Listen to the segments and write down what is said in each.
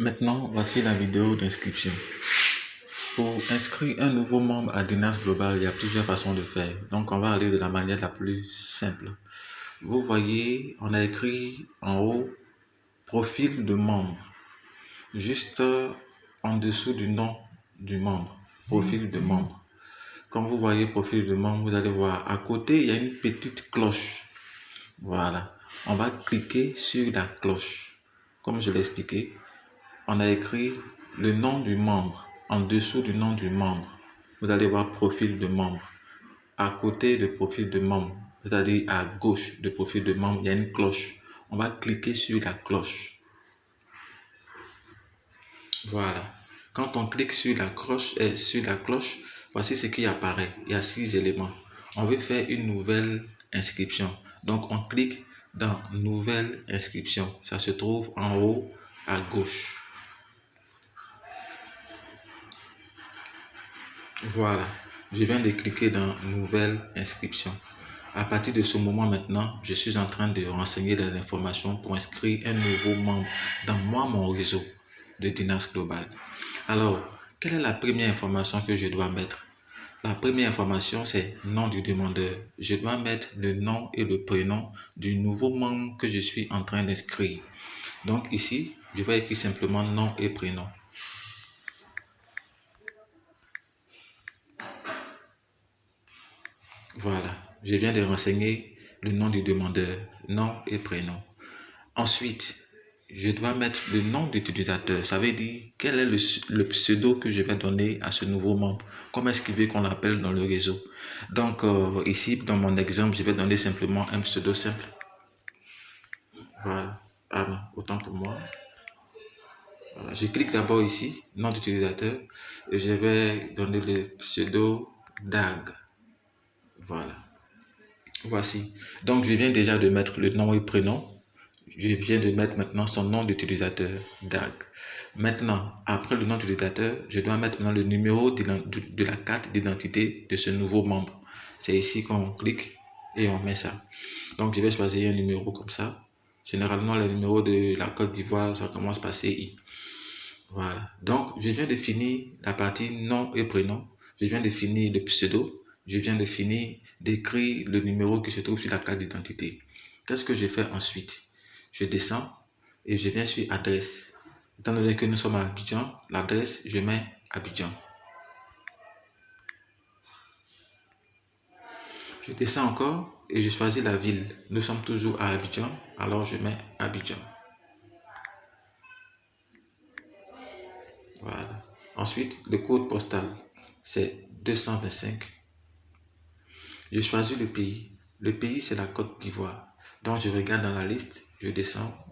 Maintenant, voici la vidéo d'inscription. Pour inscrire un nouveau membre à Dinas Global, il y a plusieurs façons de faire. Donc, on va aller de la manière la plus simple. Vous voyez, on a écrit en haut profil de membre, juste en dessous du nom du membre, profil de membre. Quand vous voyez profil de membre, vous allez voir à côté, il y a une petite cloche. Voilà. On va cliquer sur la cloche. Comme je l'ai expliqué, on a écrit le nom du membre en dessous du nom du membre. Vous allez voir profil de membre. À côté de profil de membre, c'est-à-dire à gauche de profil de membre, il y a une cloche. On va cliquer sur la cloche. Voilà. Quand on clique sur la cloche, voici ce qui apparaît. Il y a 6 éléments. On veut faire une nouvelle inscription. Donc, on clique dans Nouvelle inscription. Ça se trouve en haut à gauche. Voilà. Je viens de cliquer dans Nouvelle inscription. À partir de ce moment maintenant, je suis en train de renseigner les informations pour inscrire un nouveau membre dans mon réseau de Dinas Global. Alors, quelle est la première information que je dois mettre? La première information, c'est nom du demandeur. Je dois mettre le nom et le prénom du nouveau membre que je suis en train d'inscrire. Donc ici, je vais écrire simplement nom et prénom. Voilà, je viens de renseigner le nom du demandeur, nom et prénom. Ensuite, je dois mettre le nom d'utilisateur. Ça veut dire quel est le pseudo que je vais donner à ce nouveau membre. Comment est-ce qu'il veut qu'on l'appelle dans le réseau. Donc ici, dans mon exemple, je vais donner simplement un pseudo simple. Voilà. Ah non, autant pour moi. Voilà. Je clique d'abord ici, nom d'utilisateur, et je vais donner le pseudo DAG. Voilà. Voici. Donc, je viens déjà de mettre le nom et prénom. Je viens de mettre maintenant son nom d'utilisateur, DAG. Maintenant, après le nom d'utilisateur, je dois mettre maintenant le numéro de la carte d'identité de ce nouveau membre. C'est ici qu'on clique et on met ça. Donc, je vais choisir un numéro comme ça. Généralement, le numéro de la Côte d'Ivoire, ça commence par CI. Voilà. Donc, je viens de finir la partie nom et prénom. Je viens de finir le pseudo. Je viens de finir d'écrire le numéro qui se trouve sur la carte d'identité. Qu'est-ce que je fais ensuite? Je descends et je viens sur adresse. Étant donné que nous sommes à Abidjan, l'adresse, je mets Abidjan. Je descends encore et je choisis la ville. Nous sommes toujours à Abidjan, alors je mets Abidjan. Voilà. Ensuite, le code postal, c'est 225. Je choisis le pays. Le pays, c'est la Côte d'Ivoire. Donc, je regarde dans la liste, je descends,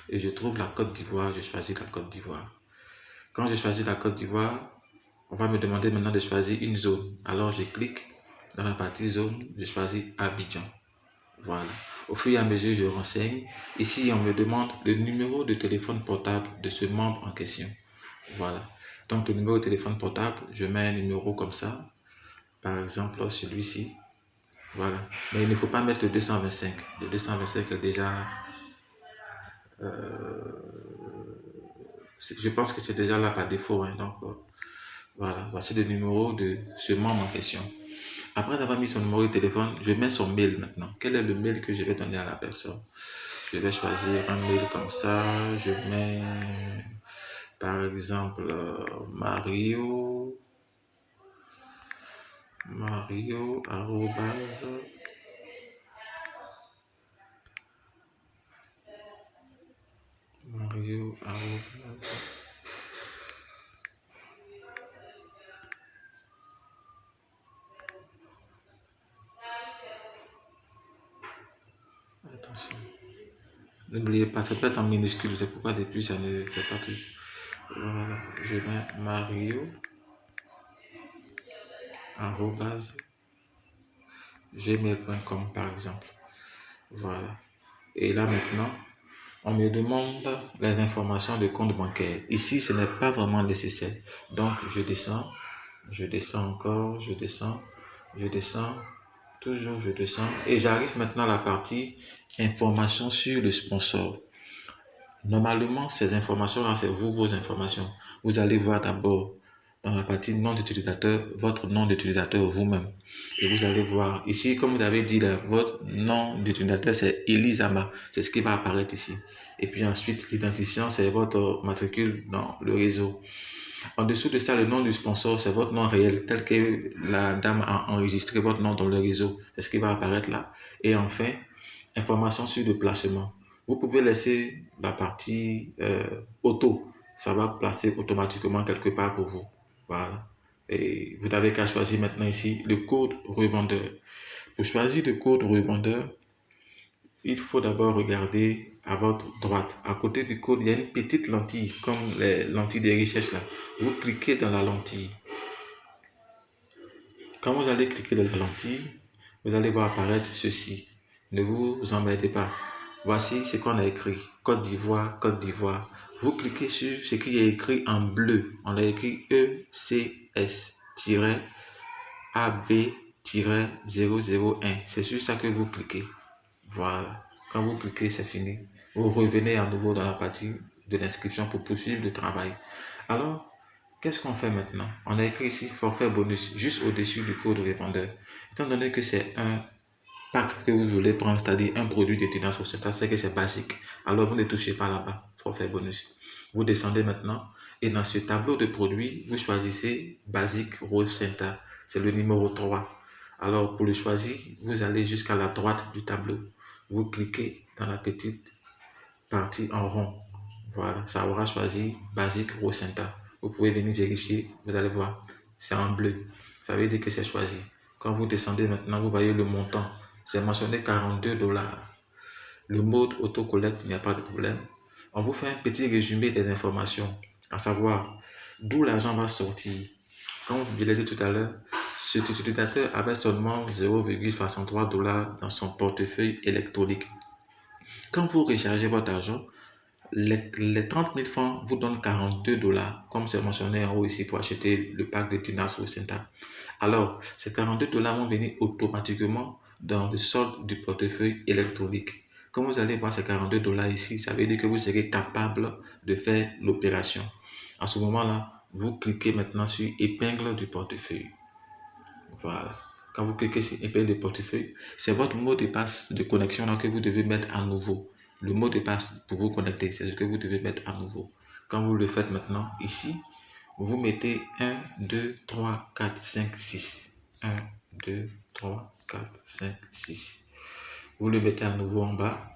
et je trouve la Côte d'Ivoire, je choisis la Côte d'Ivoire. Quand je choisis la Côte d'Ivoire, on va me demander maintenant de choisir une zone. Alors, je clique dans la partie zone, je choisis Abidjan. Voilà. Au fur et à mesure, je renseigne. Ici, on me demande le numéro de téléphone portable de ce membre en question. Voilà. Donc, le numéro de téléphone portable, je mets un numéro comme ça. Par exemple, celui-ci. Voilà. Mais il ne faut pas mettre le 225. Le 225 est déjà... je pense que c'est déjà là par défaut. Hein. Donc, voilà. Voici le numéro de ce membre en question. Après avoir mis son numéro de téléphone, je mets son mail maintenant. Quel est le mail que je vais donner à la personne? Je vais choisir un mail comme ça. Je mets, par exemple, Mario, arrobase, Mario, arrobase, attention. N'oubliez pas, ça peut être en minuscule, c'est pourquoi depuis ça ne fait pas tout. Voilà, je mets Mario, arrobase, gmail.com par exemple. Voilà. Et là maintenant, on me demande les informations de compte bancaire. Ici, ce n'est pas vraiment nécessaire. Donc, je descends encore, je descends, toujours je descends. Et j'arrive maintenant à la partie information sur le sponsor. Normalement, ces informations-là, c'est vous, vos informations. Vous allez voir d'abord dans la partie nom d'utilisateur, votre nom d'utilisateur vous-même. Et vous allez voir ici, comme vous avez dit, là, votre nom d'utilisateur, c'est Elisama. C'est ce qui va apparaître ici. Et puis ensuite, l'identifiant, c'est votre matricule dans le réseau. En dessous de ça, le nom du sponsor, c'est votre nom réel, tel que la dame a enregistré votre nom dans le réseau. C'est ce qui va apparaître là. Et enfin, information sur le placement. Vous pouvez laisser la partie auto. Ça va placer automatiquement quelque part pour vous. Voilà. Et vous n'avez qu'à choisir maintenant ici le code revendeur. Pour choisir le code revendeur, il faut d'abord regarder à votre droite. À côté du code, il y a une petite lentille, comme les lentilles de recherche là. Vous cliquez dans la lentille. Quand vous allez cliquer dans la lentille, vous allez voir apparaître ceci. Ne vous embêtez pas. Voici ce qu'on a écrit. Côte d'Ivoire, Côte d'Ivoire. Vous cliquez sur ce qui est écrit en bleu. On a écrit ECS-AB-001. C'est sur ça que vous cliquez. Voilà. Quand vous cliquez, c'est fini. Vous revenez à nouveau dans la partie de l'inscription pour poursuivre le travail. Alors, qu'est-ce qu'on fait maintenant? On a écrit ici forfait bonus juste au-dessus du code revendeur. Étant donné que c'est un pack que vous voulez prendre, c'est-à-dire un produit de tenance sociétale, c'est que c'est basique. Alors, vous ne touchez pas là-bas, forfait bonus. Vous descendez maintenant et dans ce tableau de produits, vous choisissez Basique Rose Center. C'est le numéro 3. Alors, pour le choisir, vous allez jusqu'à la droite du tableau. Vous cliquez dans la petite partie en rond. Voilà, ça aura choisi Basique Rose Center. Vous pouvez venir vérifier, vous allez voir, c'est en bleu. Ça veut dire que c'est choisi. Quand vous descendez maintenant, vous voyez le montant. C'est mentionné 42 $. Le mode autocollecte, il n'y a pas de problème. On vous fait un petit résumé des informations, à savoir d'où l'argent va sortir. Comme je l'ai dit tout à l'heure, cet utilisateur avait seulement 0,63 $ dans son portefeuille électronique. Quand vous rechargez votre argent, les 30 000 francs vous donnent 42 $, comme c'est mentionné en haut ici pour acheter le pack de Tinas au Centa. Alors, ces 42 $ vont venir automatiquement dans le solde du portefeuille électronique. Comme vous allez voir ces 42 $ ici, ça veut dire que vous serez capable de faire l'opération. À ce moment-là, vous cliquez maintenant sur épingle du portefeuille. Voilà. Quand vous cliquez sur épingle du portefeuille, c'est votre mot de passe de connexion là que vous devez mettre à nouveau. Le mot de passe pour vous connecter, c'est ce que vous devez mettre à nouveau. Quand vous le faites maintenant, ici, vous mettez 1, 2, 3, 4, 5, 6. 1, 2, 3, 4, 5, 6. Vous le mettez à nouveau en bas.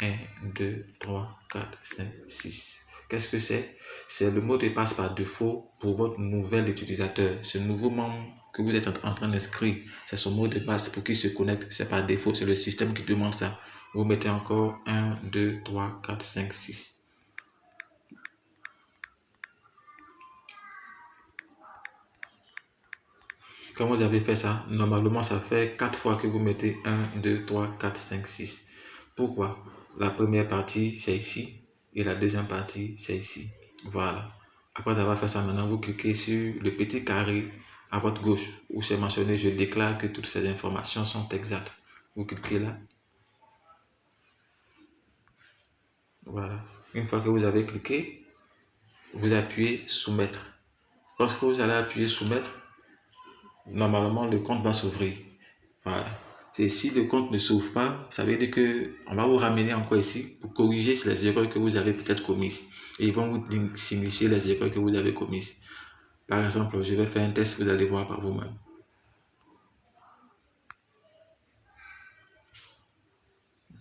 1, 2, 3, 4, 5, 6. Qu'est-ce que c'est? C'est le mot de passe par défaut pour votre nouvel utilisateur. Ce nouveau membre que vous êtes en train d'inscrire, c'est son mot de passe pour qu'il se connecte. C'est par défaut, c'est le système qui demande ça. Vous mettez encore 1, 2, 3, 4, 5, 6. Quand vous avez fait ça, normalement, ça fait 4 fois que vous mettez 1, 2, 3, 4, 5, 6. Pourquoi? La première partie, c'est ici. Et la deuxième partie, c'est ici. Voilà. Après avoir fait ça, maintenant, vous cliquez sur le petit carré à votre gauche où c'est mentionné « Je déclare que toutes ces informations sont exactes ». Vous cliquez là. Voilà. Une fois que vous avez cliqué, vous appuyez « Soumettre ». Lorsque vous allez appuyer « Soumettre », normalement, le compte va s'ouvrir. Voilà. Et si le compte ne s'ouvre pas, ça veut dire que on va vous ramener encore ici pour corriger les erreurs que vous avez peut-être commises. Et ils vont vous signifier les erreurs que vous avez commises. Par exemple, je vais faire un test, vous allez voir par vous-même.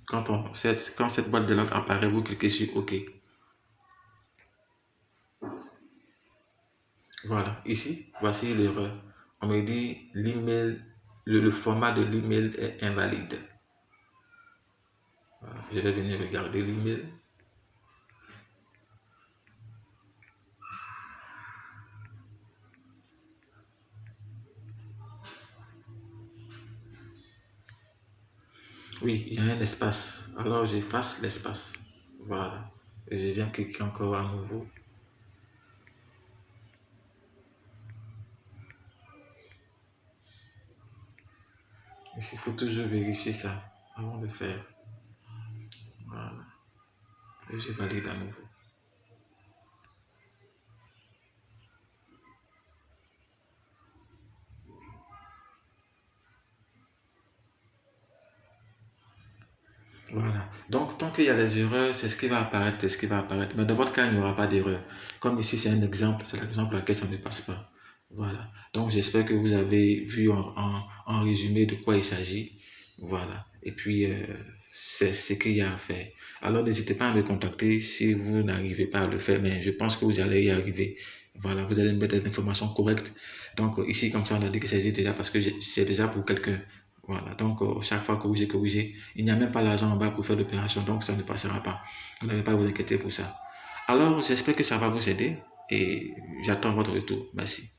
Quand cette boîte de log apparaît, vous cliquez sur OK. Voilà. Ici, voici l'erreur. On me dit l'email, le format de l'email est invalide. Voilà. Je vais venir regarder l'email. Oui, il y a un espace. Alors, j'efface l'espace. Voilà. Et je viens cliquer encore à nouveau. Il faut toujours vérifier ça avant de faire. Voilà. Et je valide à nouveau. Voilà. Donc, tant qu'il y a les erreurs, c'est ce qui va apparaître, c'est ce qui va apparaître. Mais dans votre cas, il n'y aura pas d'erreur. Comme ici, c'est un exemple, c'est l'exemple à laquelle ça ne passe pas. Voilà. Donc, j'espère que vous avez vu en résumé de quoi il s'agit. Voilà. Et puis, c'est ce qu'il y a à faire. Alors, n'hésitez pas à me contacter si vous n'arrivez pas à le faire, mais je pense que vous allez y arriver. Voilà, vous allez me mettre des informations correctes. Donc, ici, comme ça, on a dit que c'est déjà parce que c'est déjà pour quelqu'un. Voilà, donc chaque fois que vous j'ai corrigé, il n'y a même pas l'argent en bas pour faire l'opération, donc ça ne passera pas. Vous n'avez pas à vous inquiéter pour ça. Alors, j'espère que ça va vous aider et j'attends votre retour. Merci.